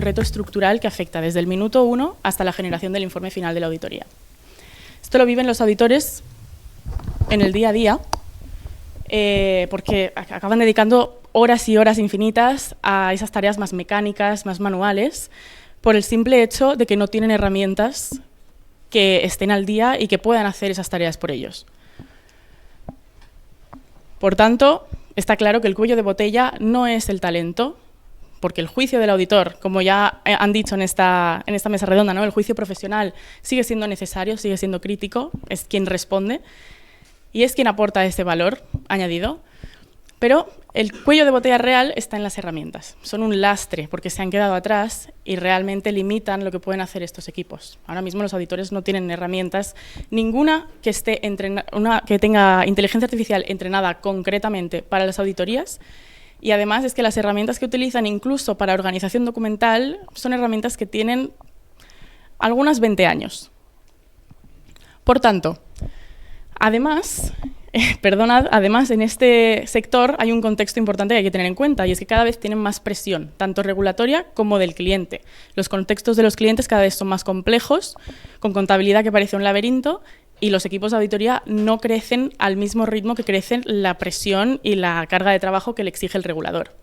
reto estructural que afecta desde el minuto 1 hasta la generación del informe final de la auditoría. Esto lo viven los auditores en el día a día, porque acaban dedicando horas y horas infinitas a esas tareas más mecánicas, más manuales, por el simple hecho de que no tienen herramientas que estén al día y que puedan hacer esas tareas por ellos. Por tanto, está claro que el cuello de botella no es el talento, porque el juicio del auditor, como ya han dicho en esta mesa redonda, ¿no? El juicio profesional sigue siendo necesario, sigue siendo crítico, es quien responde y es quien aporta ese valor añadido, pero el cuello de botella real está en las herramientas. Son un lastre porque se han quedado atrás y realmente limitan lo que pueden hacer estos equipos. Ahora mismo los auditores no tienen herramientas, ninguna que tenga inteligencia artificial entrenada concretamente para las auditorías, y además es que las herramientas que utilizan incluso para organización documental son herramientas que tienen algunas 20 años. Por tanto, además en este sector hay un contexto importante que hay que tener en cuenta, y es que cada vez tienen más presión, tanto regulatoria como del cliente. Los contextos de los clientes cada vez son más complejos, con contabilidad que parece un laberinto, y los equipos de auditoría no crecen al mismo ritmo que crecen la presión y la carga de trabajo que le exige el regulador.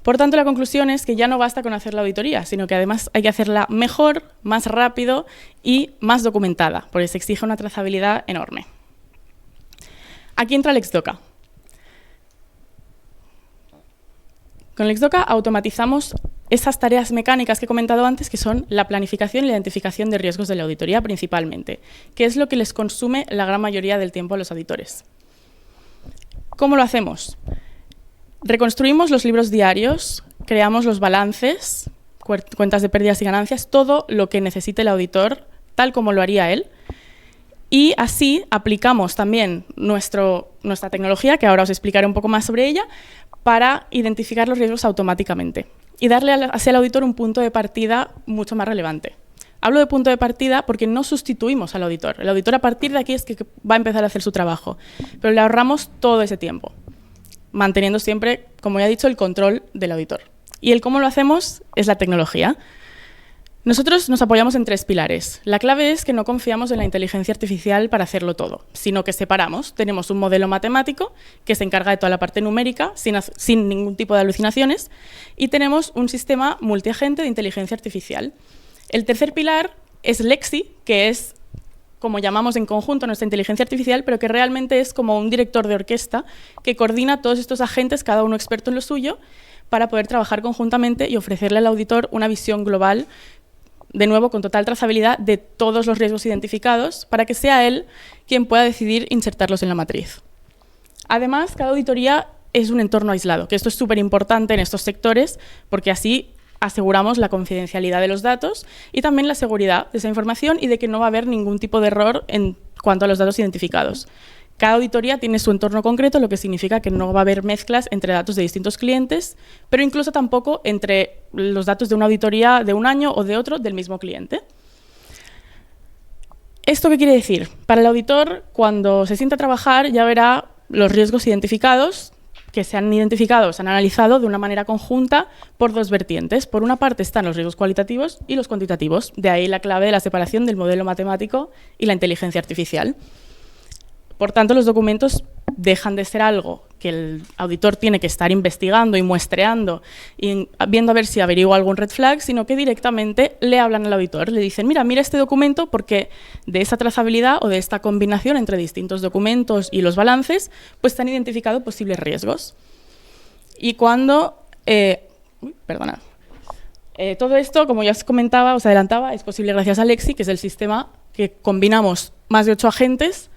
Por tanto, la conclusión es que ya no basta con hacer la auditoría, sino que además hay que hacerla mejor, más rápido y más documentada, porque se exige una trazabilidad enorme. Aquí entra Lexdoca. Con Lexdoca automatizamos esas tareas mecánicas que he comentado antes, que son la planificación y la identificación de riesgos de la auditoría principalmente, que es lo que les consume la gran mayoría del tiempo a los auditores. ¿Cómo lo hacemos? Reconstruimos los libros diarios, creamos los balances, cuentas de pérdidas y ganancias, todo lo que necesite el auditor, tal como lo haría él. Y así aplicamos también nuestra tecnología, que ahora os explicaré un poco más sobre ella, para identificar los riesgos automáticamente y darle así al auditor un punto de partida mucho más relevante. Hablo de punto de partida porque no sustituimos al auditor. El auditor a partir de aquí es que va a empezar a hacer su trabajo, pero le ahorramos todo ese tiempo, manteniendo siempre, como ya he dicho, el control del auditor. Y el cómo lo hacemos es la tecnología. Nosotros nos apoyamos en 3 pilares. La clave es que no confiamos en la inteligencia artificial para hacerlo todo, sino que separamos. Tenemos un modelo matemático que se encarga de toda la parte numérica, sin ningún tipo de alucinaciones, y tenemos un sistema multiagente de inteligencia artificial. El tercer pilar es Lexi, que es, como llamamos en conjunto, nuestra inteligencia artificial, pero que realmente es como un director de orquesta que coordina todos estos agentes, cada uno experto en lo suyo, para poder trabajar conjuntamente y ofrecerle al auditor una visión global, de nuevo con total trazabilidad de todos los riesgos identificados, para que sea él quien pueda decidir insertarlos en la matriz. Además, cada auditoría es un entorno aislado, que esto es súper importante en estos sectores, porque así aseguramos la confidencialidad de los datos y también la seguridad de esa información y de que no va a haber ningún tipo de error en cuanto a los datos identificados. Cada auditoría tiene su entorno concreto, lo que significa que no va a haber mezclas entre datos de distintos clientes, pero incluso tampoco entre los datos de una auditoría de un año o de otro del mismo cliente. ¿Esto qué quiere decir? Para el auditor, cuando se sienta a trabajar, ya verá los riesgos identificados, que se han identificado, se han analizado de una manera conjunta por 2 vertientes. Por una parte están los riesgos cualitativos y los cuantitativos, de ahí la clave de la separación del modelo matemático y la inteligencia artificial. Por tanto, los documentos dejan de ser algo que el auditor tiene que estar investigando y muestreando y viendo a ver si averigua algún red flag, sino que directamente le hablan al auditor, le dicen, mira este documento porque de esa trazabilidad o de esta combinación entre distintos documentos y los balances, pues se han identificado posibles riesgos. Y cuando... todo esto, como ya os comentaba, os adelantaba, es posible gracias a Lexi, que es el sistema que combinamos más de 8 agentes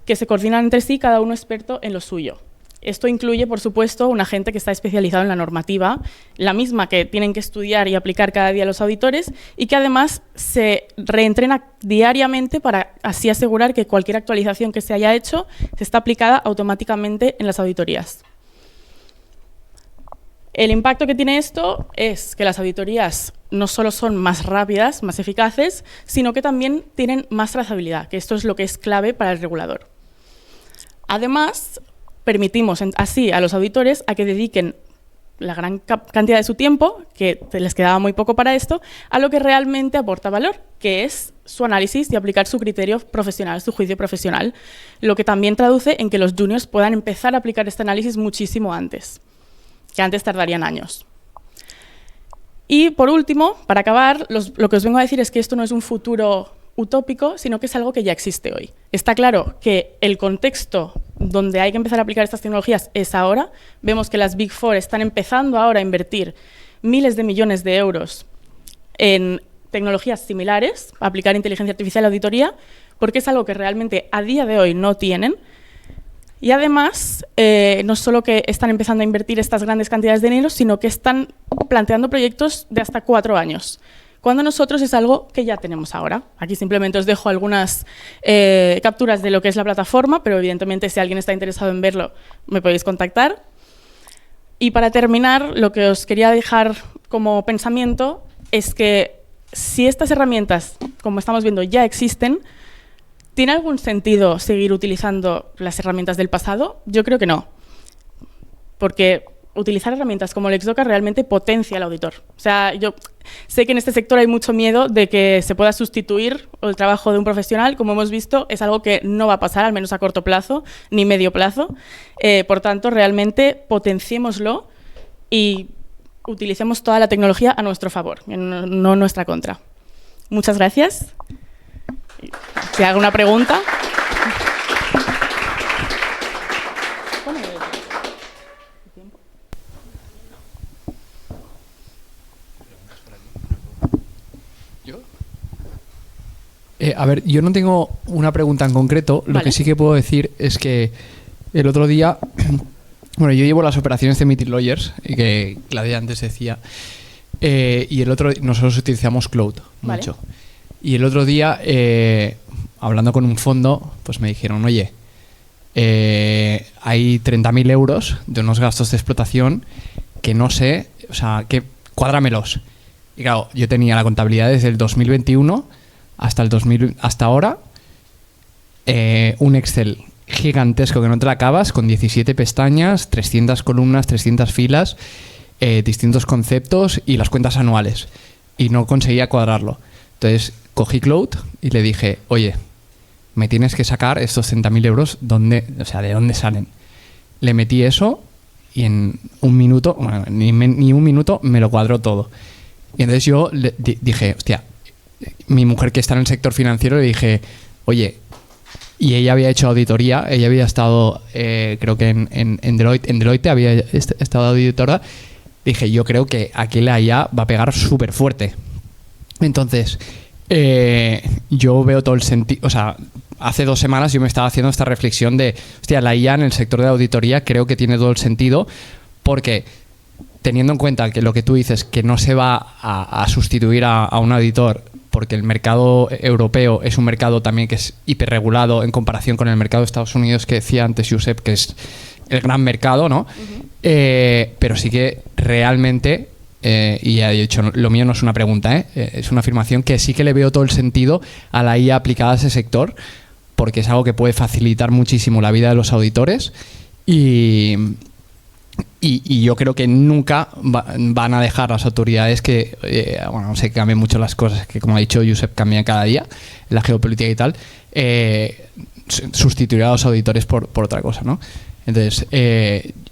que se coordinan entre sí, cada uno experto en lo suyo. Esto incluye, por supuesto, un agente que está especializado en la normativa, la misma que tienen que estudiar y aplicar cada día los auditores, y que además se reentrena diariamente para así asegurar que cualquier actualización que se haya hecho se está aplicada automáticamente en las auditorías. El impacto que tiene esto es que las auditorías no solo son más rápidas, más eficaces, sino que también tienen más trazabilidad, que esto es lo que es clave para el regulador. Además, permitimos así a los auditores a que dediquen la gran cantidad de su tiempo, que les quedaba muy poco para esto, a lo que realmente aporta valor, que es su análisis y aplicar su criterio profesional, su juicio profesional, lo que también traduce en que los juniors puedan empezar a aplicar este análisis muchísimo antes, que antes tardarían años. Y por último, para acabar, lo que os vengo a decir es que esto no es un futuro utópico, sino que es algo que ya existe hoy. Está claro que el contexto donde hay que empezar a aplicar estas tecnologías es ahora. Vemos que las Big Four están empezando ahora a invertir miles de millones de euros en tecnologías similares, a aplicar inteligencia artificial y auditoría, porque es algo que realmente a día de hoy no tienen. Y además, no solo que están empezando a invertir estas grandes cantidades de dinero, sino que están planteando proyectos de hasta 4 años. Cuando nosotros es algo que ya tenemos ahora. Aquí simplemente os dejo algunas capturas de lo que es la plataforma, pero evidentemente si alguien está interesado en verlo, me podéis contactar. Y para terminar, lo que os quería dejar como pensamiento es que si estas herramientas, como estamos viendo, ya existen, ¿tiene algún sentido seguir utilizando las herramientas del pasado? Yo creo que no, porque utilizar herramientas como LexDocker realmente potencia al auditor. O sea, yo sé que en este sector hay mucho miedo de que se pueda sustituir el trabajo de un profesional. Como hemos visto, es algo que no va a pasar, al menos a corto plazo, ni medio plazo. Por tanto, realmente potenciémoslo y utilicemos toda la tecnología a nuestro favor, no en nuestra contra. Muchas gracias. Si hay alguna pregunta. A ver, yo no tengo una pregunta en concreto. Lo que sí que puedo decir es que el otro día, bueno, yo llevo las operaciones de Meeting Lawyers, que Claudia antes decía, y el otro, nosotros utilizamos Cloud mucho. Y el otro día, hablando con un fondo, pues me dijeron, oye, hay 30.000 euros de unos gastos de explotación que no sé, o sea, que cuádramelos. Y claro, yo tenía la contabilidad desde el 2021 hasta ahora, un Excel gigantesco que no te la acabas, con 17 pestañas, 300 columnas, 300 filas, distintos conceptos y las cuentas anuales. Y no conseguía cuadrarlo. Entonces cogí Cloud y le dije, oye, me tienes que sacar estos 30.000 euros, ¿de dónde salen? Le metí eso y en un minuto, bueno, ni un minuto, me lo cuadró todo. Y entonces yo le dije, hostia, mi mujer que está en el sector financiero, le dije, oye, y ella había hecho auditoría, ella había estado, creo que en Deloitte había estado auditora, dije, yo creo que aquí la IA va a pegar súper fuerte. Entonces, yo veo todo el sentido, o sea, hace 2 semanas yo me estaba haciendo esta reflexión de, hostia, la IA en el sector de auditoría creo que tiene todo el sentido, porque teniendo en cuenta que lo que tú dices, que no se va a sustituir a un auditor, porque el mercado europeo es un mercado también que es hiperregulado en comparación con el mercado de Estados Unidos, que decía antes Josep, que es el gran mercado, ¿no? Pero sí que realmente, y ya he dicho, lo mío no es una pregunta, es una afirmación, que sí que le veo todo el sentido a la IA aplicada a ese sector, porque es algo que puede facilitar muchísimo la vida de los auditores y yo creo que nunca van a dejar las autoridades que, bueno, se cambien mucho las cosas, que como ha dicho Josep, cambian cada día, la geopolítica y tal, sustituir a los auditores por otra cosa, ¿no? Entonces,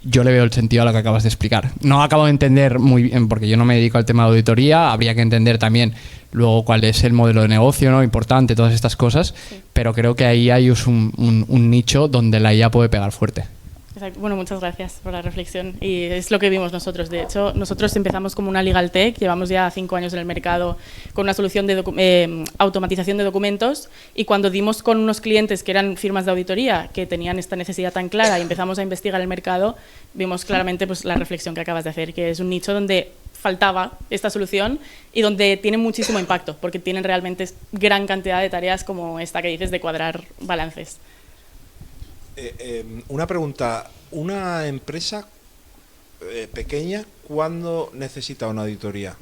yo le veo el sentido a lo que acabas de explicar. No acabo de entender muy bien, porque yo no me dedico al tema de auditoría, habría que entender también luego cuál es el modelo de negocio, ¿no? Importante, todas estas cosas, sí. Pero creo que ahí hay un nicho donde la IA puede pegar fuerte. Exacto. Bueno, muchas gracias por la reflexión y es lo que vimos nosotros. De hecho, nosotros empezamos como una Legal Tech, llevamos ya 5 años en el mercado con una solución de automatización de documentos y cuando dimos con unos clientes que eran firmas de auditoría que tenían esta necesidad tan clara y empezamos a investigar el mercado, vimos claramente pues, la reflexión que acabas de hacer, que es un nicho donde faltaba esta solución y donde tiene muchísimo impacto porque tienen realmente gran cantidad de tareas como esta que dices de cuadrar balances. Una pregunta, ¿una empresa pequeña cuándo necesita una auditoría?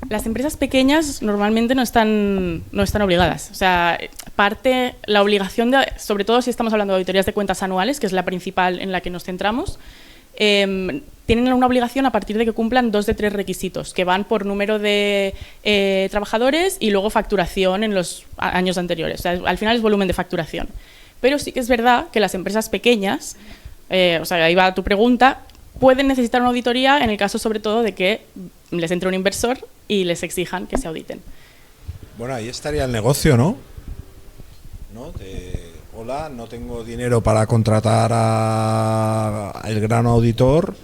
Las empresas pequeñas normalmente no están obligadas. O sea, parte la obligación, sobre todo si estamos hablando de auditorías de cuentas anuales, que es la principal en la que nos centramos, tienen una obligación a partir de que cumplan 2 de 3 requisitos, que van por número de trabajadores y luego facturación en los años anteriores. O sea, al final es volumen de facturación. Pero sí que es verdad que las empresas pequeñas, o sea, ahí va tu pregunta, pueden necesitar una auditoría en el caso sobre todo de que les entre un inversor y les exijan que se auditen. Bueno, ahí estaría el negocio, ¿no? Hola, no tengo dinero para contratar a el gran auditor,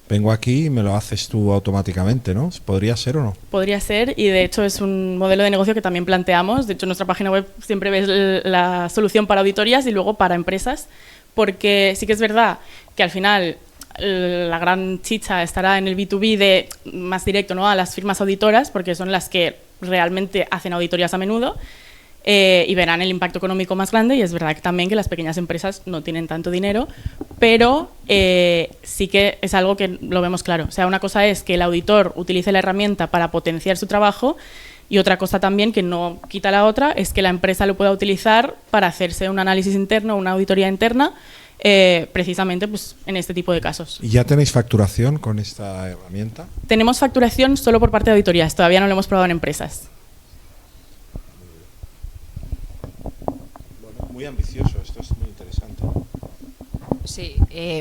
vengo aquí y me lo haces tú automáticamente, ¿no? ¿Podría ser o no? Podría ser, y de hecho es un modelo de negocio que también planteamos. De hecho, en nuestra página web siempre ves la solución para auditorías y luego para empresas, porque sí que es verdad que al final la gran chicha estará en el B2B de más directo, ¿no?, a las firmas auditoras, porque son las que realmente hacen auditorías a menudo y verán el impacto económico más grande. Y es verdad que también que las pequeñas empresas no tienen tanto dinero, pero sí que es algo que lo vemos claro. O sea, una cosa es que el auditor utilice la herramienta para potenciar su trabajo, y otra cosa también, que no quita la otra, es que la empresa lo pueda utilizar para hacerse un análisis interno, una auditoría interna, precisamente pues, en este tipo de casos. ¿Y ya tenéis facturación con esta herramienta? Tenemos facturación solo por parte de auditorías, todavía no lo hemos probado en empresas. Bueno, muy ambicioso, esto es muy interesante. Sí,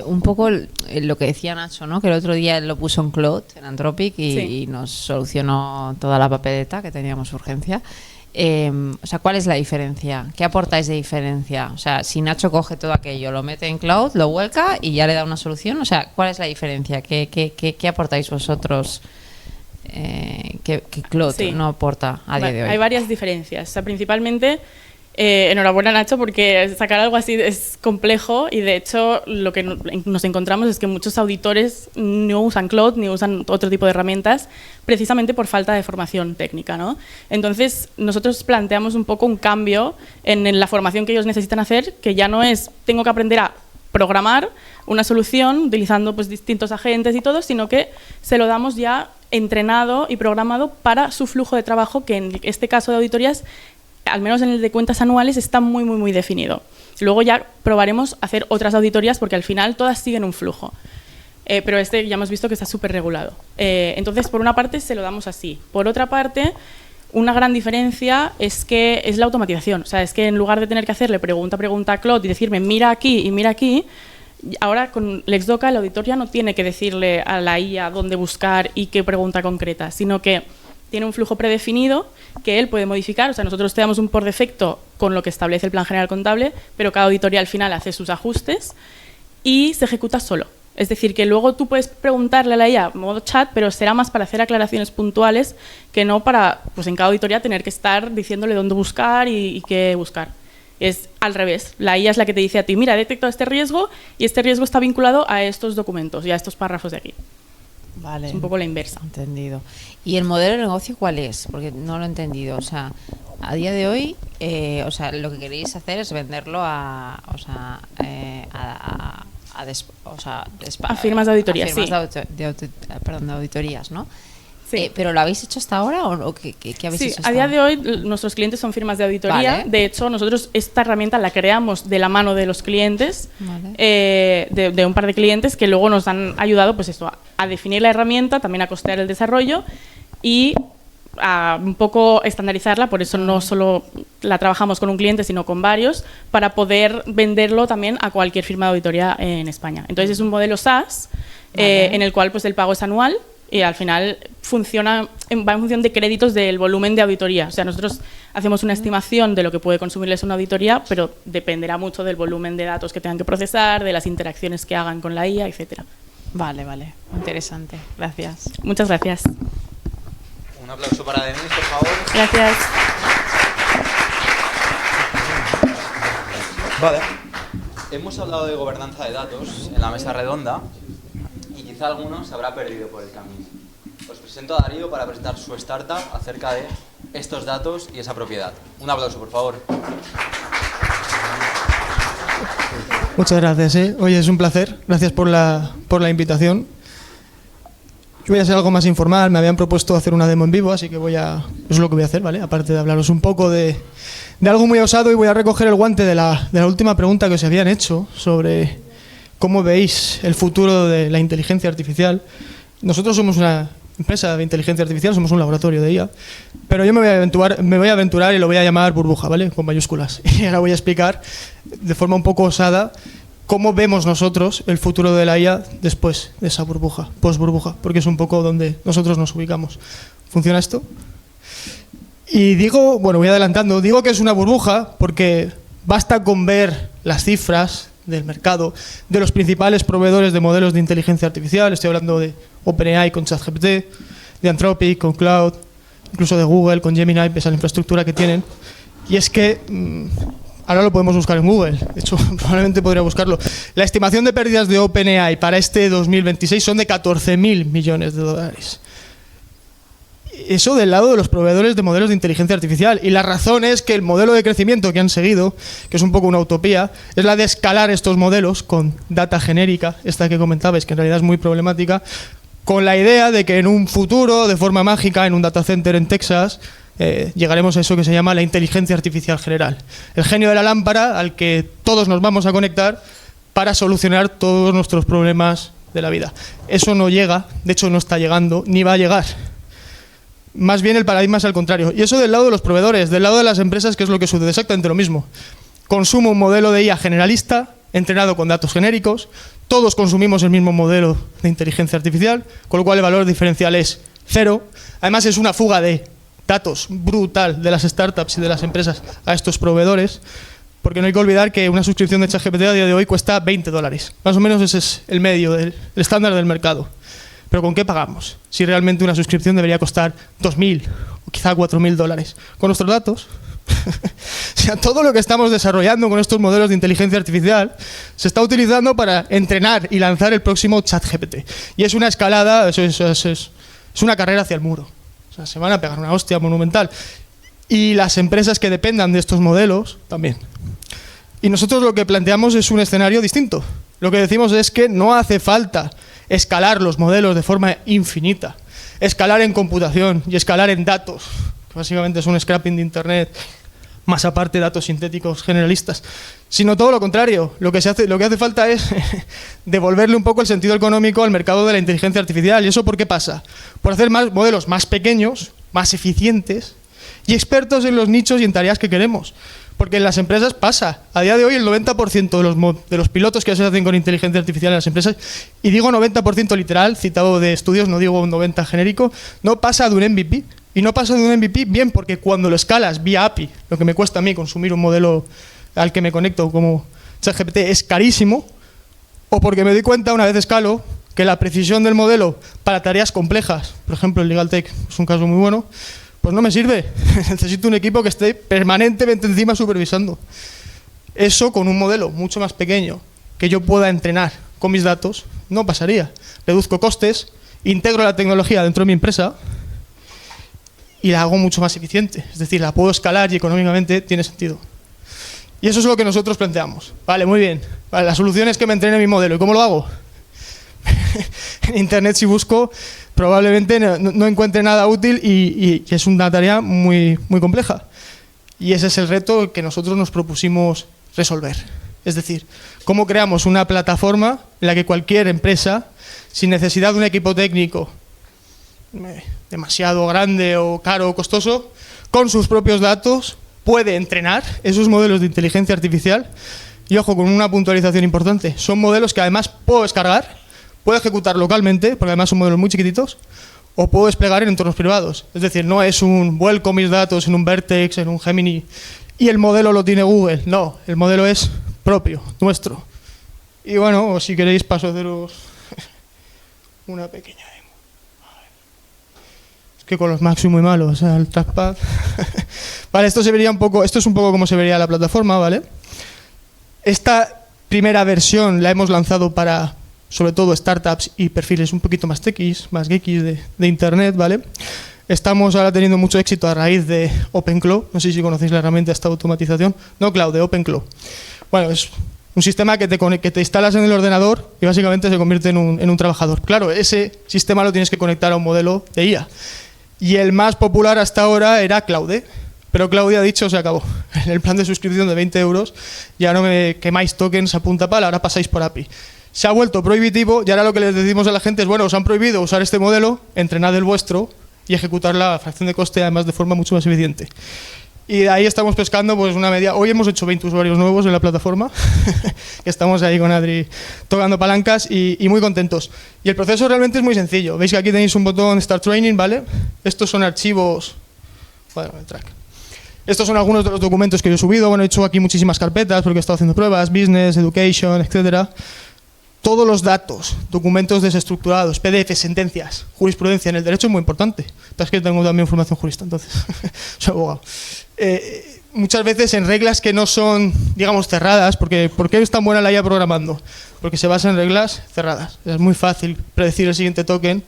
un poco lo que decía Nacho, ¿no?, que el otro día lo puso en Cloud, en Anthropic, y nos solucionó toda la papeleta que teníamos urgencia. O sea, ¿cuál es la diferencia? ¿Qué aportáis de diferencia? O sea, si Nacho coge todo aquello, lo mete en Cloud, lo vuelca y ya le da una solución, o sea, ¿cuál es la diferencia? ¿Qué aportáis vosotros que Cloud no aporta a día de hoy? Hay varias diferencias. O sea, principalmente, enhorabuena, Nacho, porque sacar algo así es complejo, y de hecho lo que nos encontramos es que muchos auditores no usan Cloud ni usan otro tipo de herramientas precisamente por falta de formación técnica, ¿no? Entonces nosotros planteamos un poco un cambio en la formación que ellos necesitan hacer, que ya no es tengo que aprender a programar una solución utilizando pues distintos agentes y todo, sino que se lo damos ya entrenado y programado para su flujo de trabajo, que en este caso de auditorías, al menos en el de cuentas anuales, está muy, muy, muy definido. Luego ya probaremos hacer otras auditorías, porque al final todas siguen un flujo. Pero este ya hemos visto que está súper regulado. Entonces, por una parte, se lo damos así. Por otra parte, una gran diferencia es la automatización. O sea, es que en lugar de tener que hacerle pregunta a Cloud y decirme mira aquí y mira aquí, ahora con LexDoca el auditor ya no tiene que decirle a la IA dónde buscar y qué pregunta concreta, sino que tiene un flujo predefinido que él puede modificar. O sea, nosotros te damos un por defecto con lo que establece el plan general contable, pero cada auditoría al final hace sus ajustes y se ejecuta solo. Es decir, que luego tú puedes preguntarle a la IA modo chat, pero será más para hacer aclaraciones puntuales que no para, pues en cada auditoría, tener que estar diciéndole dónde buscar y qué buscar. Es al revés. La IA es la que te dice a ti, mira, he detectado este riesgo y este riesgo está vinculado a estos documentos y a estos párrafos de aquí. Vale. Es un poco la inversa. Entendido. ¿Y el modelo de negocio cuál es? Porque no lo he entendido. O sea, a día de hoy, o sea, lo que queréis hacer es venderlo a firmas de auditoría, sí. De auditorías, ¿no? Sí. ¿Pero lo habéis hecho hasta ahora o qué habéis hecho hasta a día ahora? de hoy nuestros clientes son firmas de auditoría. Vale. De hecho, nosotros esta herramienta la creamos de la mano de los clientes, Vale. de un par de clientes que luego nos han ayudado pues esto, a definir la herramienta, también a costear el desarrollo y a un poco estandarizarla. Por eso no solo la trabajamos con un cliente, sino con varios, para poder venderlo también a cualquier firma de auditoría en España. Entonces es un modelo SaaS, Vale. en el cual pues el pago es anual y al final va en función de créditos del volumen de auditoría. O sea, nosotros hacemos una estimación de lo que puede consumirles una auditoría, pero dependerá mucho del volumen de datos que tengan que procesar, de las interacciones que hagan con la IA, etcétera. Vale. Interesante. Gracias. Muchas gracias. Un aplauso para Denise, por favor. Gracias. Vale. Hemos hablado de gobernanza de datos en la mesa redonda y quizá alguno se habrá perdido por el camino. Os presento a Darío para presentar su startup acerca de estos datos y esa propiedad. Un aplauso, por favor. Muchas gracias. Oye, es un placer. Gracias por la invitación. Yo voy a hacer algo más informal. Me habían propuesto hacer una demo en vivo, así que eso es lo que voy a hacer, ¿vale? Aparte de hablaros un poco de algo muy osado, y voy a recoger el guante de la última pregunta que os habían hecho sobre cómo veis el futuro de la inteligencia artificial. Nosotros somos una empresa de inteligencia artificial, somos un laboratorio de IA, pero yo me voy a aventurar y lo voy a llamar burbuja, ¿vale? Con mayúsculas. Y ahora voy a explicar de forma un poco osada cómo vemos nosotros el futuro de la IA después de esa burbuja, post-burbuja, porque es un poco donde nosotros nos ubicamos. ¿Funciona esto? Y digo, bueno, voy adelantando, digo que es una burbuja porque basta con ver las cifras del mercado de los principales proveedores de modelos de inteligencia artificial. Estoy hablando de OpenAI con ChatGPT, de Anthropic con Cloud, incluso de Google con Gemini, pese a la infraestructura que tienen. Y es que ahora lo podemos buscar en Google, de hecho probablemente podría buscarlo. La estimación de pérdidas de OpenAI para este 2026 son de 14.000 millones de dólares. Eso del lado de los proveedores de modelos de inteligencia artificial. Y la razón es que el modelo de crecimiento que han seguido, que es un poco una utopía, es la de escalar estos modelos con data genérica, esta que comentabais, que en realidad es muy problemática, con la idea de que en un futuro, de forma mágica, en un data center en Texas, llegaremos a eso que se llama la inteligencia artificial general. El genio de la lámpara al que todos nos vamos a conectar para solucionar todos nuestros problemas de la vida. Eso no llega, de hecho no está llegando, ni va a llegar. Más bien el paradigma es al contrario. Y eso del lado de los proveedores, del lado de las empresas, ¿qué es lo que sucede? Exactamente lo mismo. Consumo un modelo de IA generalista, entrenado con datos genéricos, todos consumimos el mismo modelo de inteligencia artificial, con lo cual el valor diferencial es cero. Además es una fuga de datos brutal de las startups y de las empresas a estos proveedores, porque no hay que olvidar que una suscripción de ChatGPT a día de hoy cuesta $20. Más o menos ese es el medio, el estándar del mercado. ¿Pero con qué pagamos? Si realmente una suscripción debería costar $2.000 o quizá $4.000. ¿Con nuestros datos? O sea, todo lo que estamos desarrollando con estos modelos de inteligencia artificial se está utilizando para entrenar y lanzar el próximo ChatGPT. Y es una escalada, es una carrera hacia el muro. O sea, se van a pegar una hostia monumental. Y las empresas que dependan de estos modelos también. Y nosotros lo que planteamos es un escenario distinto. Lo que decimos es que no hace falta escalar los modelos de forma infinita, escalar en computación y escalar en datos, que básicamente es un scrapping de Internet, más aparte datos sintéticos generalistas, sino todo lo contrario. Lo que hace falta es devolverle un poco el sentido económico al mercado de la inteligencia artificial. ¿Y eso por qué pasa? Por hacer modelos más pequeños, más eficientes y expertos en los nichos y en tareas que queremos. Porque en las empresas pasa. A día de hoy el 90% de los pilotos que se hacen con inteligencia artificial en las empresas, y digo 90% literal, citado de estudios, no digo un 90% genérico, no pasa de un MVP. Y no pasa de un MVP bien porque cuando lo escalas vía API, lo que me cuesta a mí consumir un modelo al que me conecto como ChatGPT es carísimo, o porque me doy cuenta una vez escalo que la precisión del modelo para tareas complejas, por ejemplo el LegalTech es un caso muy bueno, pues no me sirve. Necesito un equipo que esté permanentemente encima supervisando. Eso con un modelo mucho más pequeño que yo pueda entrenar con mis datos no pasaría. Reduzco costes, integro la tecnología dentro de mi empresa y la hago mucho más eficiente. Es decir, la puedo escalar y económicamente tiene sentido. Y eso es lo que nosotros planteamos. Vale, muy bien. Vale, la solución es que me entrene mi modelo. ¿Y cómo lo hago? En Internet, si busco, probablemente no encuentre nada útil y es una tarea muy, muy compleja. Y ese es el reto que nosotros nos propusimos resolver. Es decir, cómo creamos una plataforma en la que cualquier empresa, sin necesidad de un equipo técnico demasiado grande o caro o costoso, con sus propios datos puede entrenar esos modelos de inteligencia artificial. Y ojo, con una puntualización importante, son modelos que además puedo descargar, puedo ejecutar localmente, porque además son modelos muy chiquititos, o puedo desplegar en entornos privados. Es decir, no es un vuelco mis datos en un Vertex, en un Gemini, y el modelo lo tiene Google. No, el modelo es propio, nuestro. Y bueno, si queréis paso a haceros una pequeña demo. Es que con los Macs soy muy malo, o sea, el trackpad. Vale, esto es un poco como se vería la plataforma, ¿vale? Esta primera versión la hemos lanzado para, sobre todo, startups y perfiles un poquito más techis, más geekis de Internet, ¿vale? Estamos ahora teniendo mucho éxito a raíz de OpenClaw. No sé si conocéis la herramienta de esta automatización. No Cloud, de OpenClaw. Bueno, es un sistema que te instalas en el ordenador y básicamente se convierte en un trabajador. Claro, ese sistema lo tienes que conectar a un modelo de IA. Y el más popular hasta ahora era Claude. Pero Claudia ha dicho, se acabó. En el plan de suscripción de 20 euros ya no me quemáis tokens a punta pala, ahora pasáis por API. se ha vuelto prohibitivo y ahora lo que les decimos a la gente es, bueno, os han prohibido usar este modelo, entrenad el vuestro y ejecutarla a fracción de coste, además de forma mucho más eficiente. Y de ahí estamos pescando pues una media. Hoy hemos hecho 20 usuarios nuevos en la plataforma, que estamos ahí con Adri tocando palancas y muy contentos. Y el proceso realmente es muy sencillo. Veis que aquí tenéis un botón Start Training, ¿vale? Estos son archivos... Bueno, el track. Estos son algunos de los documentos que yo he subido. Bueno, he hecho aquí muchísimas carpetas porque he estado haciendo pruebas, business, education, etcétera. Todos los datos, documentos desestructurados, PDF, sentencias, jurisprudencia en el derecho es muy importante. Es que tengo también formación jurista, entonces soy abogado. Muchas veces en reglas que no son, digamos, cerradas, porque ¿por qué es tan buena la IA programando? Porque se basa en reglas cerradas. Es muy fácil predecir el siguiente token,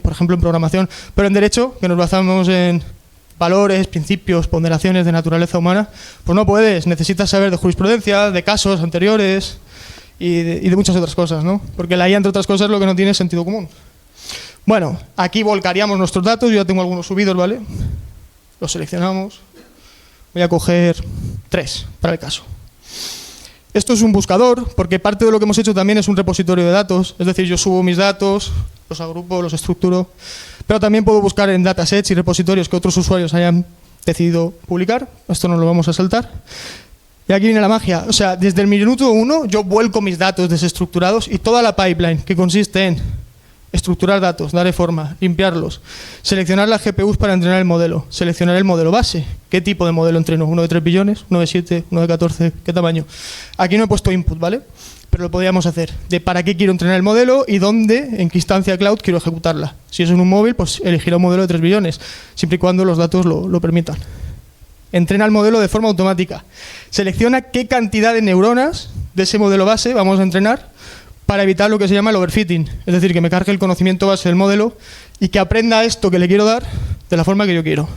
por ejemplo, en programación, pero en derecho, que nos basamos en valores, principios, ponderaciones de naturaleza humana, pues no puedes. Necesitas saber de jurisprudencia, de casos anteriores y de muchas otras cosas, ¿no? Porque la IA, entre otras cosas, lo que no tiene es sentido común. Bueno, aquí volcaríamos nuestros datos. Yo ya tengo algunos subidos, ¿vale? Los seleccionamos. Voy a coger 3 para el caso. Esto es un buscador, porque parte de lo que hemos hecho también es un repositorio de datos. Es decir, yo subo mis datos, los agrupo, los estructuro, pero también puedo buscar en datasets y repositorios que otros usuarios hayan decidido publicar. Esto no lo vamos a saltar. Y aquí viene la magia. O sea, desde el minuto 1 yo vuelco mis datos desestructurados y toda la pipeline que consiste en estructurar datos, darle forma, limpiarlos, seleccionar las GPUs para entrenar el modelo, seleccionar el modelo base. ¿Qué tipo de modelo entreno? ¿Uno de 3 billones? ¿Uno de 7? ¿Uno de 14? ¿Qué tamaño? Aquí no he puesto input, ¿vale? Pero lo podríamos hacer. De para qué quiero entrenar el modelo y dónde, en qué instancia cloud quiero ejecutarla. Si es en un móvil, pues elegirá un modelo de 3 billones, siempre y cuando los datos lo permitan. Entrena el modelo de forma automática. Selecciona qué cantidad de neuronas de ese modelo base vamos a entrenar para evitar lo que se llama el overfitting. Es decir, que me cargue el conocimiento base del modelo y que aprenda esto que le quiero dar de la forma que yo quiero.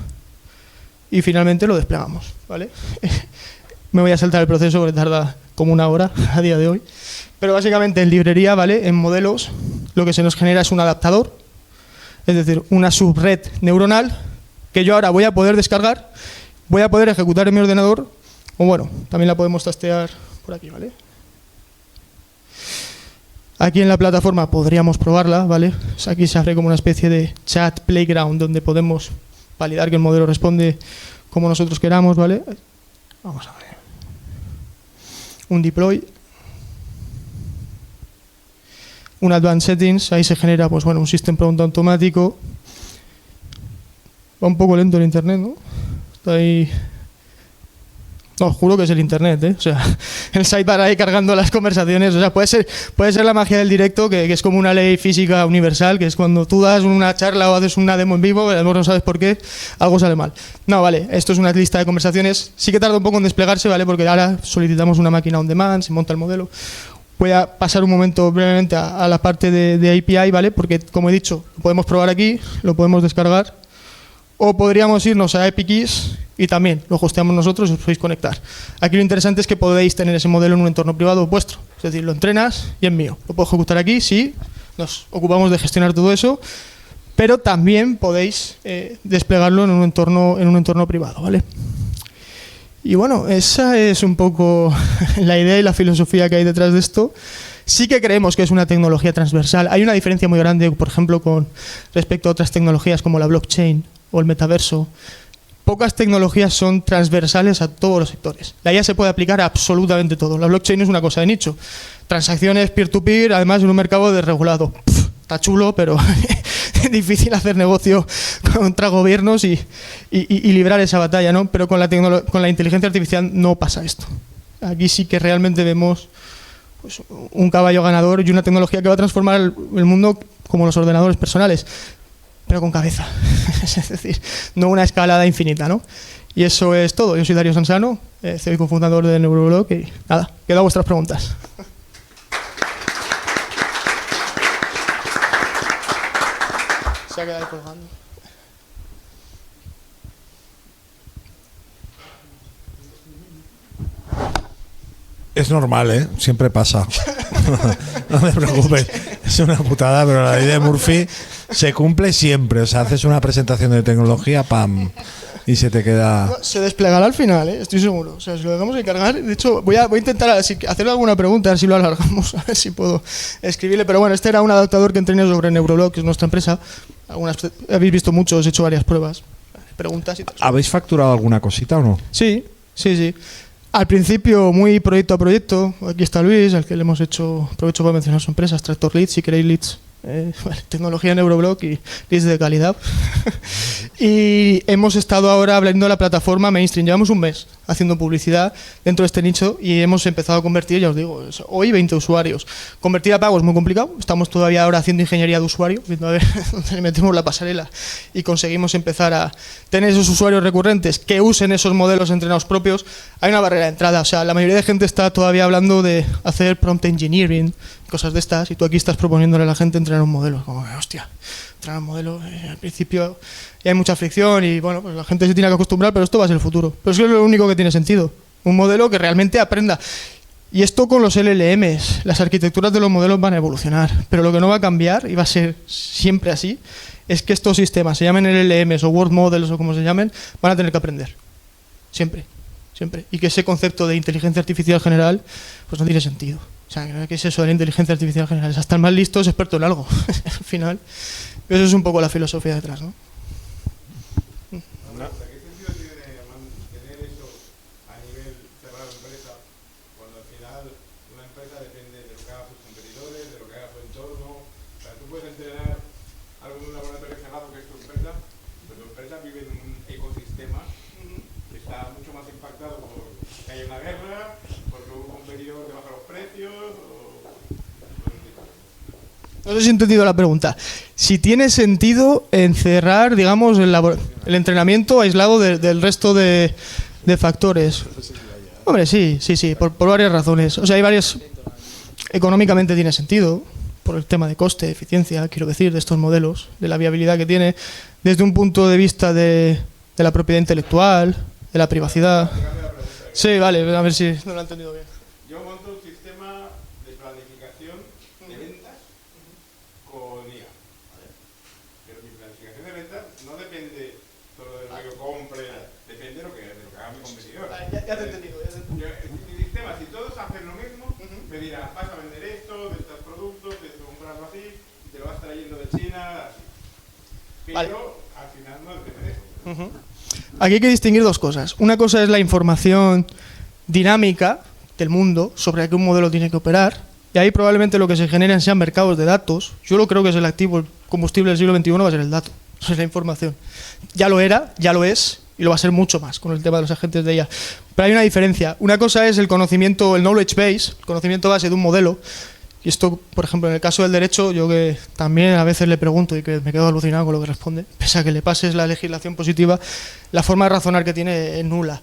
Y finalmente lo desplegamos, ¿vale? Me voy a saltar el proceso porque tarda como 1 hora a día de hoy. Pero básicamente en librería, ¿vale? En modelos, lo que se nos genera es un adaptador, es decir, una subred neuronal que yo ahora voy a poder descargar, voy a poder ejecutar en mi ordenador, o bueno, también la podemos trastear por aquí, ¿vale? Aquí en la plataforma podríamos probarla, ¿vale? O sea, aquí se abre como una especie de chat playground donde podemos validar que el modelo responde como nosotros queramos, ¿vale? Vamos a ver. Un deploy. Un advanced settings, ahí se genera, pues bueno, un system prompt automático. Va un poco lento el internet, ¿no? Está ahí... No, juro que es el internet, ¿eh? O sea, el sidebar ahí cargando las conversaciones. O sea, puede ser la magia del directo, que es como una ley física universal, que es cuando tú das una charla o haces una demo en vivo, a lo mejor no sabes por qué, algo sale mal. No, vale, esto es una lista de conversaciones. Sí que tarda un poco en desplegarse, ¿vale? Porque ahora solicitamos una máquina on demand, se monta el modelo. Voy a pasar un momento brevemente a la parte de API, ¿vale? Porque, como he dicho, lo podemos probar aquí, lo podemos descargar, o podríamos irnos a EPIKeys y también lo hosteamos nosotros y os podéis conectar. Aquí lo interesante es que podéis tener ese modelo en un entorno privado vuestro. Es decir, lo entrenas y es mío. Lo puedo ejecutar aquí, sí, nos ocupamos de gestionar todo eso, pero también podéis desplegarlo en un entorno privado, ¿vale? Y bueno, esa es un poco la idea y la filosofía que hay detrás de esto. Sí que creemos que es una tecnología transversal. Hay una diferencia muy grande, por ejemplo, con respecto a otras tecnologías como la blockchain o el metaverso. Pocas tecnologías son transversales a todos los sectores. La IA se puede aplicar a absolutamente todo. La blockchain es una cosa de nicho. Transacciones peer-to-peer, además en un mercado desregulado. Está chulo, pero es difícil hacer negocio contra gobiernos y librar esa batalla, ¿no? Pero con la inteligencia artificial no pasa esto. Aquí sí que realmente vemos pues, un caballo ganador y una tecnología que va a transformar el mundo como los ordenadores personales, pero con cabeza. Es decir, no una escalada infinita, ¿no? Y eso es todo. Yo soy Darío Sansano, CEO y cofundador de Neuroblog y nada, quedo a vuestras preguntas. Se ha quedado ahí colgando. Es normal, ¿eh? Siempre pasa. No te preocupes. Es una putada, pero la ley de Murphy se cumple siempre. O sea, haces una presentación de tecnología, ¡pam! y se te queda... Se desplegará al final, estoy seguro. O sea, si lo dejamos de cargar... De hecho, voy a intentar hacerle alguna pregunta, a ver si lo alargamos, a ver si puedo escribirle. Pero bueno, este era un adaptador que entrené sobre Neuroblog, que es nuestra empresa. Habéis visto muchos, he hecho varias pruebas. Preguntas y tal. ¿Habéis facturado alguna cosita o no? Sí. Al principio, muy proyecto a proyecto. Aquí está Luis, al que le hemos hecho... Aprovecho para mencionar su empresa, Tractor Leads, si queréis leads. Tecnología Neuroblog y leads de calidad. Y hemos estado ahora abriendo la plataforma mainstream. Llevamos un mes haciendo publicidad dentro de este nicho y hemos empezado a convertir, ya os digo, hoy 20 usuarios. Convertir a pago es muy complicado. Estamos todavía ahora haciendo ingeniería de usuario, viendo a ver dónde le metemos la pasarela y conseguimos empezar a tener esos usuarios recurrentes que usen esos modelos entrenados propios. Hay una barrera de entrada. O sea, la mayoría de gente está todavía hablando de hacer prompt engineering, cosas de estas, y tú aquí estás proponiéndole a la gente entrenar un modelo. Como, hostia, entrenar un modelo, al principio ya hay mucha fricción y bueno, pues la gente se tiene que acostumbrar, pero esto va a ser el futuro. Pero eso es lo único que tiene sentido. Un modelo que realmente aprenda. Y esto con los LLMs, las arquitecturas de los modelos van a evolucionar, pero lo que no va a cambiar, y va a ser siempre así, es que estos sistemas, se llamen LLMs o World Models o como se llamen, van a tener que aprender. Siempre. Y que ese concepto de inteligencia artificial general, pues no tiene sentido. O sea, ¿qué es eso de la inteligencia artificial general? Es hasta el más listo es experto en algo, al final. Eso es un poco la filosofía detrás, ¿no? ¿Hasta qué sentido tiene mantener eso a nivel cerrado de empresa, cuando al final una empresa depende de lo que hagan sus competidores, de lo que haga su entorno? O sea, tú puedes entrenar algo en un laboratorio cerrado que es tu empresa, pero tu empresa vive en un ecosistema que está mucho más impactado por que haya una guerra, porque un competidor te baja los precios, No sé si he entendido la pregunta. Si tiene sentido encerrar, digamos, el entrenamiento aislado del resto de factores. Hombre, sí, por varias razones. O sea, hay varias... Económicamente tiene sentido, por el tema de coste, eficiencia, quiero decir, de estos modelos, de la viabilidad que tiene, desde un punto de vista de la propiedad intelectual, de la privacidad. Sí, vale, a ver si no lo he entendido bien. yo monto un sistema de planificación de ventas con IA. Pero mi planificación de ventas no depende solo de lo que yo compre, depende de lo que haga mi competidor. Ya te he entendido. Mi sistema, si todos hacen lo mismo, me dirá, vas a vender esto, de estos productos, de esto comprarlo así, y te lo vas trayendo de China, así. Pero Vale. al final no depende de eso. Aquí hay que distinguir dos cosas. Una cosa es la información dinámica del mundo sobre qué un modelo tiene que operar, y ahí probablemente lo que se generen sean mercados de datos. Yo lo creo que es el activo, el combustible del siglo XXI va a ser el dato, no es la información. Ya lo era, ya lo es, y lo va a ser mucho más con el tema de los agentes de IA. Pero hay una diferencia. Una cosa es el conocimiento, el knowledge base, el conocimiento base de un modelo. Y esto, por ejemplo, en el caso del derecho, yo que también a veces le pregunto y que me quedo alucinado con lo que responde, pese a que le pases la legislación positiva, la forma de razonar que tiene es nula.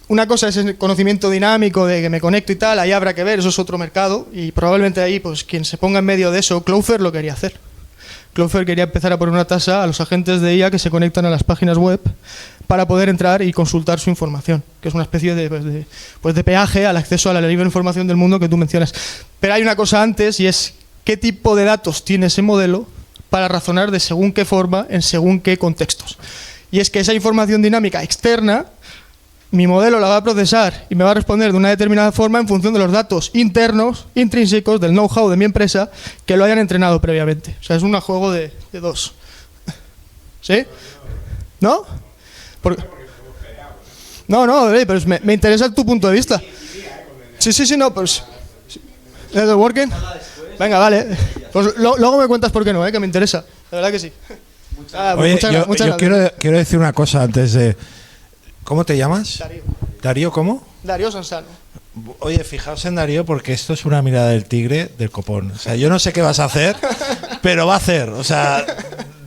Una cosa es el conocimiento dinámico de que me conecto y tal, ahí habrá que ver, eso es otro mercado, y probablemente ahí, pues quien se ponga en medio de eso, Cloudflare lo quería hacer. Cloudflare quería empezar a poner una tasa a los agentes de IA que se conectan a las páginas web para poder entrar y consultar su información, que es una especie de peaje al acceso a la libre información del mundo que tú mencionas. Pero hay una cosa antes, y es qué tipo de datos tiene ese modelo para razonar de según qué forma, en según qué contextos. Y es que esa información dinámica externa, mi modelo la va a procesar y me va a responder de una determinada forma en función de los datos internos, intrínsecos, del know-how de mi empresa, que lo hayan entrenado previamente. O sea, es un juego de dos. ¿Sí? ¿No? No, pero me interesa tu punto de vista. Sí, no, pues... ¿Es working? Venga, vale. Pues luego me cuentas por qué no, que me interesa. La verdad que sí. Oye, muchas yo gracias. quiero decir una cosa antes de... ¿Cómo te llamas? Darío. ¿Darío cómo? Darío Sansano. Oye, fijaos en Darío porque esto es una mirada del tigre del copón. O sea, yo no sé qué vas a hacer, pero va a hacer. O sea,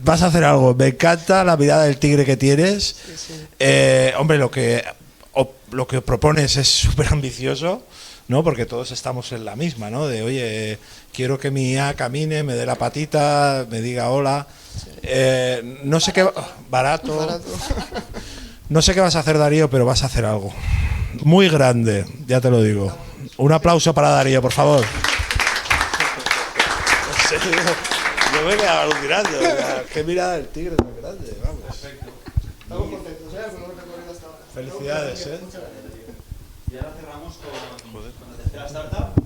vas a hacer algo. Me encanta la mirada del tigre que tienes. Hombre, lo que propones es súper ambicioso, ¿no? Porque todos estamos en la misma, ¿no? De, oye, quiero que mi IA camine, me dé la patita, me diga hola. No sé qué... Barato. No sé qué vas a hacer, Darío, pero vas a hacer algo muy grande, ya te lo digo. Un aplauso para Darío, por favor. Yo me he quedado alucinando. Qué mirada del tigre tan grande, vamos. Estamos contentos, con el recorrido hasta ahora. Felicidades, Muchas gracias. Y ahora cerramos con la tercera startup.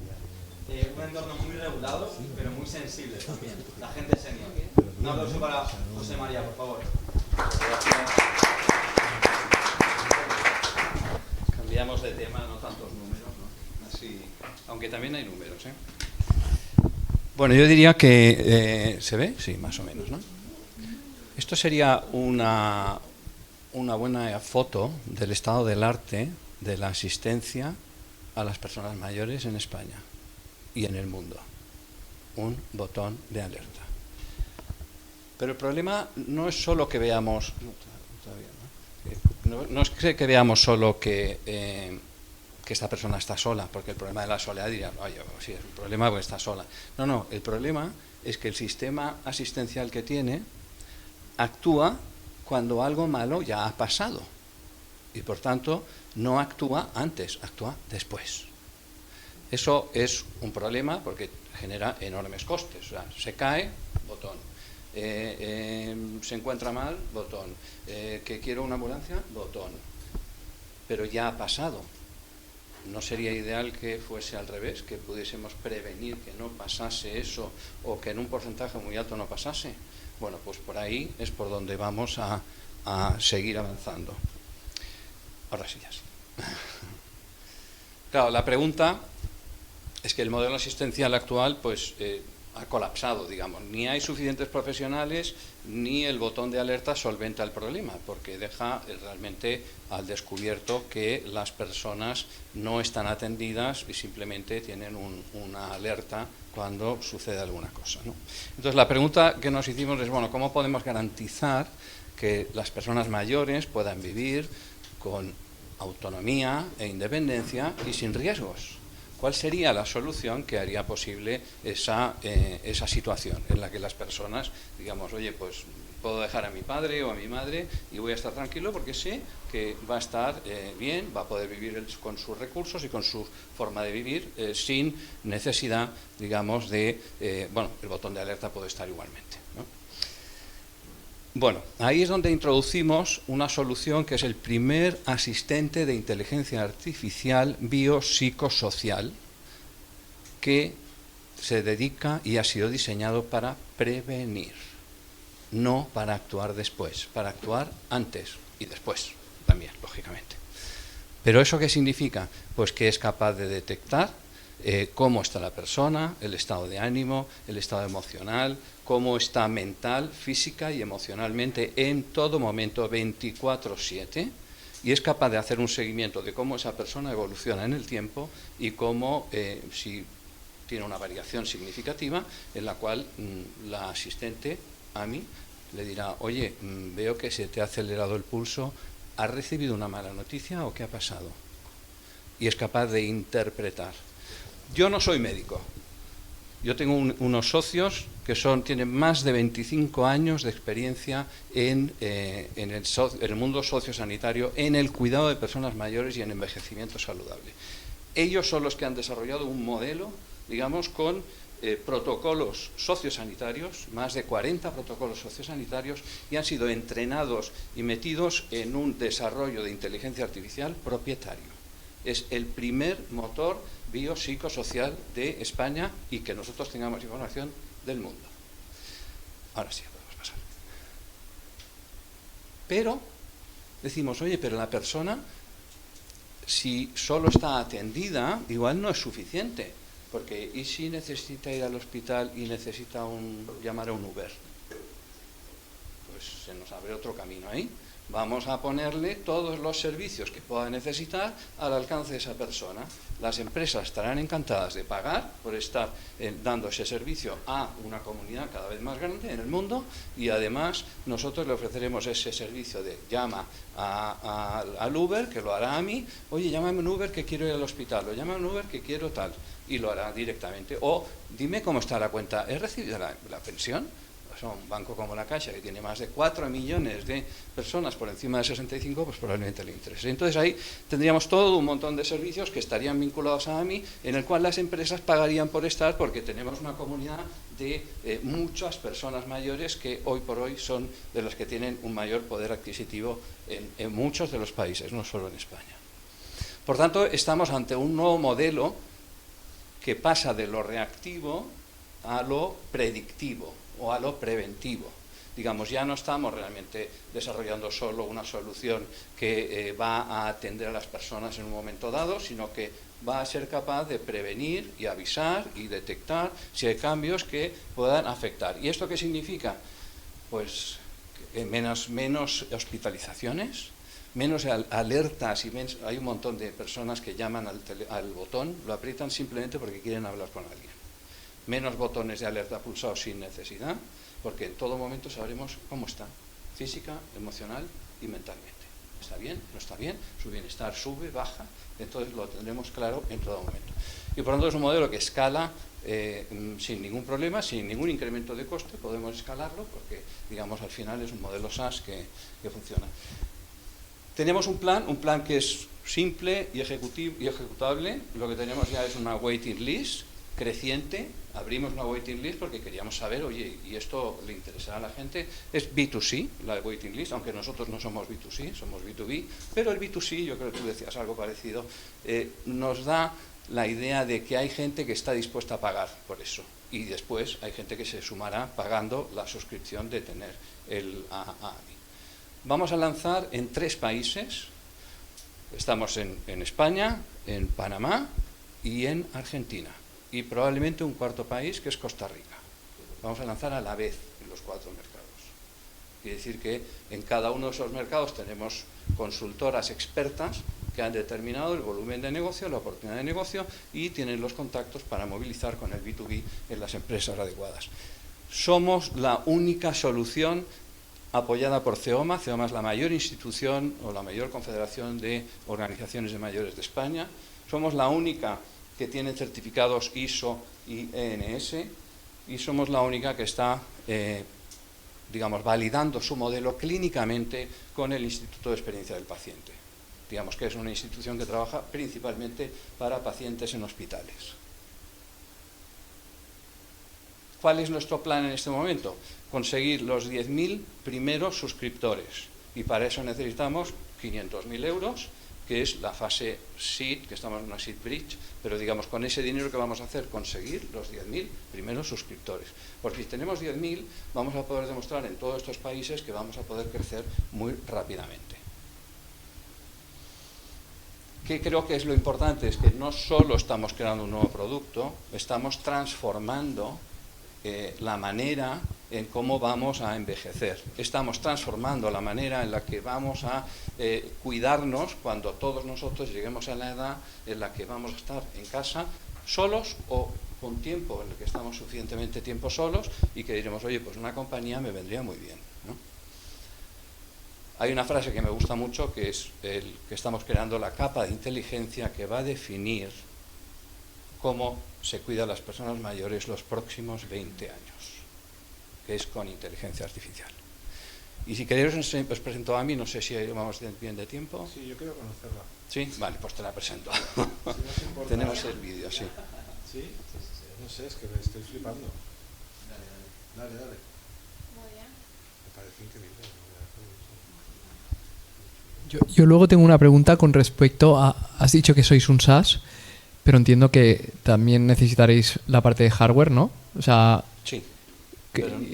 Un entorno muy regulado, pero muy sensible también. La gente senior. Un aplauso para José María, por favor. Cambiamos de tema, no tantos números, ¿no? Así, aunque también hay números, ¿eh? Bueno, yo diría que... ¿se ve? Sí, más o menos, ¿no? Esto sería una buena foto del estado del arte de la asistencia a las personas mayores en España y en el mundo. Un botón de alerta. Pero el problema no es solo que veamos... No es que veamos solo que esta persona está sola, porque el problema de la soledad diría, oye, sí, es un problema porque está sola. No, el problema es que el sistema asistencial que tiene actúa cuando algo malo ya ha pasado y por tanto no actúa antes, actúa después. Eso es un problema porque genera enormes costes. O sea, se cae, botón. Se encuentra mal, botón. Que quiero una ambulancia, botón. Pero ya ha pasado. ¿No sería ideal que fuese al revés, que pudiésemos prevenir que no pasase eso o que en un porcentaje muy alto no pasase? Bueno, pues por ahí es por donde vamos a seguir avanzando. Ahora sí, ya sí. Claro, la pregunta es que el modelo asistencial actual pues ha colapsado, digamos. Ni hay suficientes profesionales, ni el botón de alerta solventa el problema, porque deja realmente al descubierto que las personas no están atendidas y simplemente tienen una alerta cuando sucede alguna cosa, ¿no? Entonces la pregunta que nos hicimos es, bueno, ¿cómo podemos garantizar que las personas mayores puedan vivir con autonomía e independencia y sin riesgos? ¿Cuál sería la solución que haría posible esa situación en la que las personas, digamos, oye, pues puedo dejar a mi padre o a mi madre y voy a estar tranquilo porque sé que va a estar bien, va a poder vivir con sus recursos y con su forma de vivir sin necesidad, digamos, de, bueno, el botón de alerta puede estar igualmente, ¿no? Bueno, ahí es donde introducimos una solución que es el primer asistente de inteligencia artificial biopsicosocial que se dedica y ha sido diseñado para prevenir, no para actuar después, para actuar antes y después también, lógicamente. ¿Pero eso qué significa? Pues que es capaz de detectar cómo está la persona, el estado de ánimo, el estado emocional, cómo está mental, física y emocionalmente en todo momento, 24/7, y es capaz de hacer un seguimiento de cómo esa persona evoluciona en el tiempo y cómo, si tiene una variación significativa, en la cual la asistente, AMI, le dirá, oye, veo que se te ha acelerado el pulso, ¿has recibido una mala noticia o qué ha pasado? Y es capaz de interpretar. Yo no soy médico. Yo tengo unos socios que tienen más de 25 años de experiencia en el mundo sociosanitario, en el cuidado de personas mayores y en envejecimiento saludable. Ellos son los que han desarrollado un modelo, digamos, con protocolos sociosanitarios, más de 40 protocolos sociosanitarios, y han sido entrenados y metidos en un desarrollo de inteligencia artificial propietario. Es el primer motor biopsicosocial de España y que nosotros tengamos información del mundo. Ahora sí, podemos pasar. Pero decimos, oye, pero la persona, si solo está atendida, igual no es suficiente. Porque, ¿y si necesita ir al hospital y necesita llamar a un Uber? Pues se nos abre otro camino ahí. Vamos a ponerle todos los servicios que pueda necesitar al alcance de esa persona. Las empresas estarán encantadas de pagar por estar dando ese servicio a una comunidad cada vez más grande en el mundo, y además nosotros le ofreceremos ese servicio de llama al Uber, que lo hará a mí, oye, llámame un Uber que quiero ir al hospital, o llámame un Uber que quiero tal, y lo hará directamente. O dime cómo está la cuenta, ¿he recibido la pensión? un banco como la Caixa, que tiene más de 4 millones de personas por encima de 65, pues probablemente le interese. Entonces ahí tendríamos todo un montón de servicios que estarían vinculados a AMI, en el cual las empresas pagarían por estar, porque tenemos una comunidad de muchas personas mayores que hoy por hoy son de las que tienen un mayor poder adquisitivo en muchos de los países, no solo en España. Por tanto, estamos ante un nuevo modelo que pasa de lo reactivo a lo predictivo o a lo preventivo. Digamos, ya no estamos realmente desarrollando solo una solución que va a atender a las personas en un momento dado, sino que va a ser capaz de prevenir y avisar y detectar si hay cambios que puedan afectar. ¿Y esto qué significa? Pues menos hospitalizaciones, menos alertas, y hay un montón de personas que llaman al botón, lo aprietan simplemente porque quieren hablar con alguien. Menos botones de alerta pulsados sin necesidad, porque en todo momento sabremos cómo está, física, emocional y mentalmente. ¿Está bien? ¿No está bien? Su bienestar sube, baja, entonces lo tendremos claro en todo momento. Y por lo tanto es un modelo que escala sin ningún problema, sin ningún incremento de coste, podemos escalarlo porque, digamos, al final es un modelo SaaS que funciona. Tenemos un plan que es simple y ejecutable. Lo que tenemos ya es una waiting list creciente. Abrimos una waiting list porque queríamos saber, oye, y esto le interesará a la gente. Es B2C, la waiting list, aunque nosotros no somos B2C, somos B2B, pero el B2C, yo creo que tú decías algo parecido, nos da la idea de que hay gente que está dispuesta a pagar por eso. Y después hay gente que se sumará pagando la suscripción de tener el AMI. Vamos a lanzar en 3 países. Estamos en España, en Panamá y en Argentina. Y probablemente un 4º país, que es Costa Rica. Vamos a lanzar a la vez en los 4 mercados. Quiere decir que en cada uno de esos mercados tenemos consultoras expertas que han determinado el volumen de negocio, la oportunidad de negocio y tienen los contactos para movilizar con el B2B en las empresas adecuadas. Somos la única solución apoyada por CEOMA. CEOMA es la mayor institución o la mayor confederación de organizaciones de mayores de España. Somos la única que tiene certificados ISO y ENS y somos la única que está, digamos, validando su modelo clínicamente con el Instituto de Experiencia del Paciente. Digamos que es una institución que trabaja principalmente para pacientes en hospitales. ¿Cuál es nuestro plan en este momento? Conseguir los 10.000 primeros suscriptores y para eso necesitamos 500.000 euros, que es la fase seed, que estamos en una seed bridge, pero digamos con ese dinero que vamos a hacer, conseguir los 10.000 primeros suscriptores. Porque si tenemos 10.000 vamos a poder demostrar en todos estos países que vamos a poder crecer muy rápidamente. ¿Qué creo que es lo importante? Es que no solo estamos creando un nuevo producto, estamos transformando la manera en cómo vamos a envejecer. Estamos transformando la manera en la que vamos a cuidarnos cuando todos nosotros lleguemos a la edad en la que vamos a estar en casa solos o con tiempo en el que estamos suficientemente tiempo solos y que diremos, oye, pues una compañía me vendría muy bien, ¿no? Hay una frase que me gusta mucho que es que estamos creando la capa de inteligencia que va a definir cómo se cuidan las personas mayores los próximos 20 años, que es con inteligencia artificial. Y si queréis os presento a mí, no sé si vamos bien de tiempo. Sí, yo quiero conocerla. Sí, vale, pues te la presento. Si no importa. Tenemos el vídeo, sí. ¿Sí? No sé, es que me estoy flipando. Dale. Muy bien. Me parece increíble. Yo luego tengo una pregunta con respecto a... Has dicho que sois un SaaS, pero entiendo que también necesitaréis la parte de hardware, ¿no? O sea... Sí.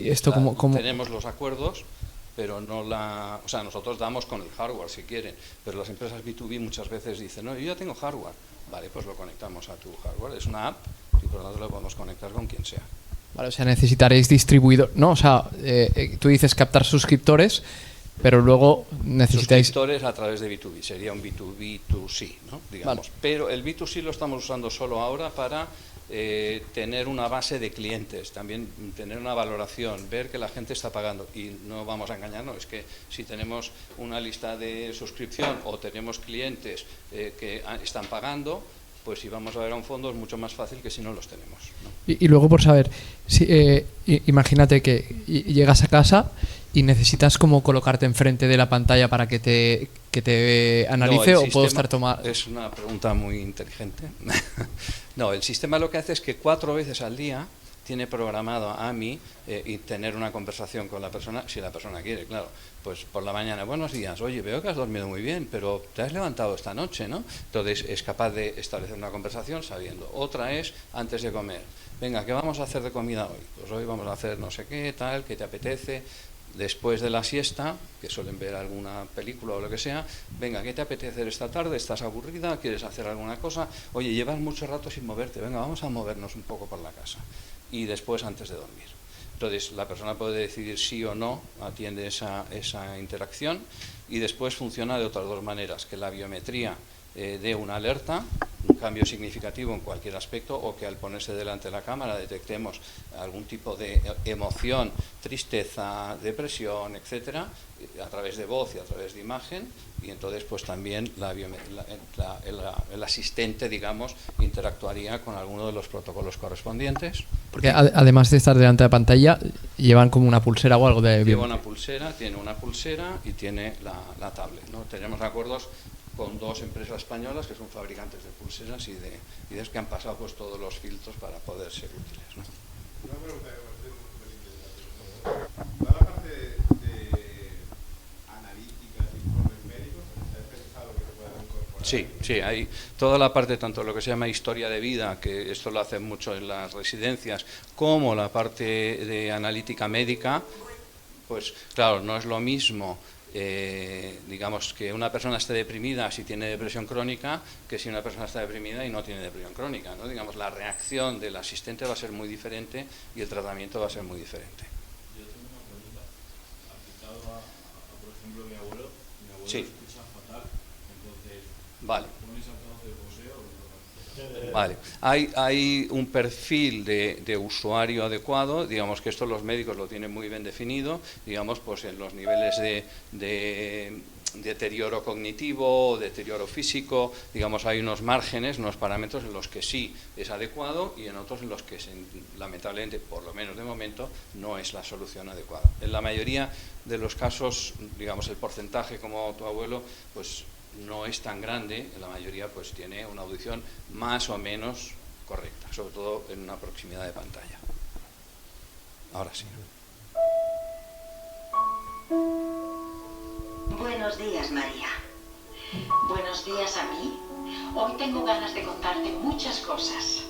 Esto como tenemos los acuerdos, pero no o sea, nosotros damos con el hardware si quieren, pero las empresas B2B muchas veces dicen, no, yo ya tengo hardware. Vale, pues lo conectamos a tu hardware. Es una app y por lo tanto lo podemos conectar con quien sea. Vale, o sea, necesitaréis distribuidor... No, o sea, tú dices captar suscriptores, pero luego necesitáis... Suscriptores a través de B2B, sería un B2B2C, ¿no? Digamos. Vale. Pero el B2C lo estamos usando solo ahora para tener una base de clientes, también tener una valoración, ver que la gente está pagando. Y no vamos a engañarnos, es que si tenemos una lista de suscripción o tenemos clientes que están pagando, pues si vamos a ver a un fondo es mucho más fácil que si no los tenemos, ¿no? Y luego por saber, si, imagínate que llegas a casa y necesitas como colocarte enfrente de la pantalla para que te analice, No, o puedo estar tomando... Es una pregunta muy inteligente. No, el sistema lo que hace es que 4 veces al día tiene programado a mí y tener una conversación con la persona, si la persona quiere, claro. Pues por la mañana, buenos días, oye, veo que has dormido muy bien, pero te has levantado esta noche, ¿no? Entonces es capaz de establecer una conversación sabiendo. Otra es antes de comer. Venga, ¿qué vamos a hacer de comida hoy? Pues hoy vamos a hacer no sé qué, tal, ¿qué te apetece? Después de la siesta, que suelen ver alguna película o lo que sea, venga, ¿qué te apetece hacer esta tarde? ¿Estás aburrida? ¿Quieres hacer alguna cosa? Oye, llevas mucho rato sin moverte, venga, vamos a movernos un poco por la casa. Y después antes de dormir. Entonces la persona puede decidir sí o no, atiende esa interacción, y después funciona de otras 2 maneras, que la biometría dé una alerta, un cambio significativo en cualquier aspecto, o que al ponerse delante de la cámara detectemos algún tipo de emoción, tristeza, depresión, etcétera, a través de voz y a través de imagen, y entonces pues también el asistente, digamos, interactuaría con alguno de los protocolos correspondientes. Porque además de estar delante de la pantalla, llevan como una pulsera o algo de... Lleva una pulsera, tiene una pulsera y tiene la tablet, ¿no? Tenemos acuerdos con 2 empresas españolas que son fabricantes de pulseras y de que han pasado pues todos los filtros para poder ser útiles, ¿no? Una pregunta que me parece súper interesante. Toda la parte de analíticas, informes médicos, ¿has pensado que se puedan incorporar? Sí, hay toda la parte, tanto lo que se llama historia de vida, que esto lo hacen mucho en las residencias, como la parte de analítica médica. Pues claro, no es lo mismo digamos que una persona esté deprimida si tiene depresión crónica que si una persona está deprimida y no tiene depresión crónica, ¿no? Digamos, la reacción del asistente va a ser muy diferente y el tratamiento va a ser muy diferente. Yo tengo una pregunta aplicado a por ejemplo, mi abuelo Sí. escucha fatal, entonces Vale. ¿pones altavoz de poseo o no? Vale, hay un perfil de usuario adecuado, digamos que esto los médicos lo tienen muy bien definido, digamos, pues en los niveles de deterioro cognitivo, deterioro físico, digamos, hay unos márgenes, unos parámetros en los que sí es adecuado y en otros en los que lamentablemente, por lo menos de momento, no es la solución adecuada. En la mayoría de los casos, digamos, el porcentaje como tu abuelo, pues no es tan grande, en la mayoría pues tiene una audición más o menos correcta, sobre todo en una proximidad de pantalla. Ahora sí. Buenos días, María. Buenos días a mí. Hoy tengo ganas de contarte muchas cosas.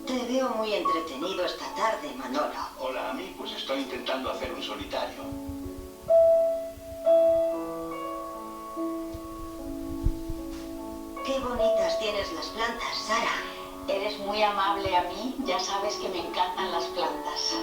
Te veo muy entretenido esta tarde, Manolo. Hola, a mí, pues estoy intentando hacer un solitario. Qué bonitas tienes las plantas, Sara. Eres muy amable a mí, ya sabes que me encantan las plantas.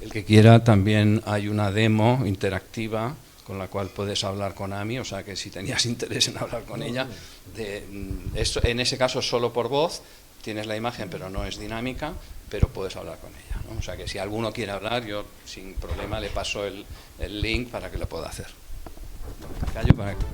El que quiera, también hay una demo interactiva con la cual puedes hablar con Ami, o sea que si tenías interés en hablar con ella, esto, en ese caso solo por voz, tienes la imagen pero no es dinámica, pero puedes hablar con ella, ¿no? O sea que si alguno quiere hablar, yo sin problema le paso el link para que lo pueda hacer. Callo para que...